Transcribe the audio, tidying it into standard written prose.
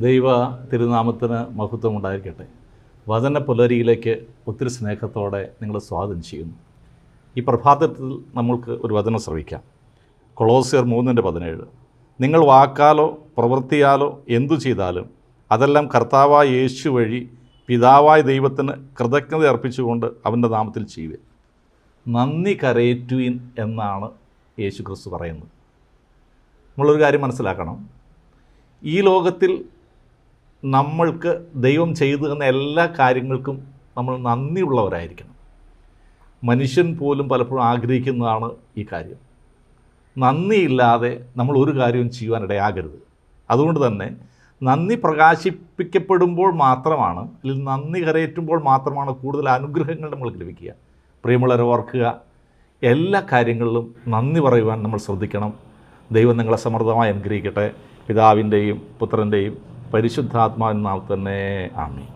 ദൈവ തിരുനാമത്തിന് മഹത്വം ഉണ്ടായിരിക്കട്ടെ. വചന പുലരിയിലേക്ക് ഒത്തിരി സ്നേഹത്തോടെ നിങ്ങളെ സ്വാഗതം ചെയ്യുന്നു. ഈ പ്രഭാതത്തിൽ നമ്മൾക്ക് ഒരു വചനം ശ്രവിക്കാം. കൊളോസ്യർ 3:17. നിങ്ങൾ വാക്കാലോ പ്രവൃത്തിയാലോ എന്തു ചെയ്താലും അതെല്ലാം കർത്താവായ യേശു വഴി പിതാവായ ദൈവത്തിന് കൃതജ്ഞത അർപ്പിച്ചുകൊണ്ട് അവൻ്റെ നാമത്തിൽ ചെയ്യുക. നന്ദി കരയേറ്റുവിൻ എന്നാണ് യേശു ക്രിസ്തു പറയുന്നത്. നമ്മളൊരു കാര്യം മനസ്സിലാക്കണം. ഈ ലോകത്തിൽ നമ്മൾക്ക് ദൈവം ചെയ്തു തന്ന എല്ലാ കാര്യങ്ങൾക്കും നമ്മൾ നന്ദിയുള്ളവരായിരിക്കണം. മനുഷ്യൻ പോലും പലപ്പോഴും ആഗ്രഹിക്കുന്നതാണ് ഈ കാര്യം. നന്ദിയില്ലാതെ നമ്മൾ ഒരു കാര്യവും ചെയ്യുവാനിടയാകരുത്. അതുകൊണ്ട് തന്നെ നന്ദി പ്രകാശിപ്പിക്കപ്പെടുമ്പോൾ മാത്രമാണ്, അല്ലെങ്കിൽ നന്ദി കരയേറ്റുമ്പോൾ മാത്രമാണ് കൂടുതൽ അനുഗ്രഹങ്ങൾ നമ്മൾക്ക് ലഭിക്കുക. പ്രിയമുള്ളവരെ ഓർക്കുക, എല്ലാ കാര്യങ്ങളിലും നന്ദി പറയുവാൻ നമ്മൾ ശ്രദ്ധിക്കണം. ദൈവം നിങ്ങളെ സമൃദ്ധമായി അനുഗ്രഹിക്കട്ടെ. പിതാവിൻ്റെയും പുത്രൻ്റെയും പരിശുദ്ധാത്മാവിൻ നാമത്തിൽ തന്നെ ആമേൻ.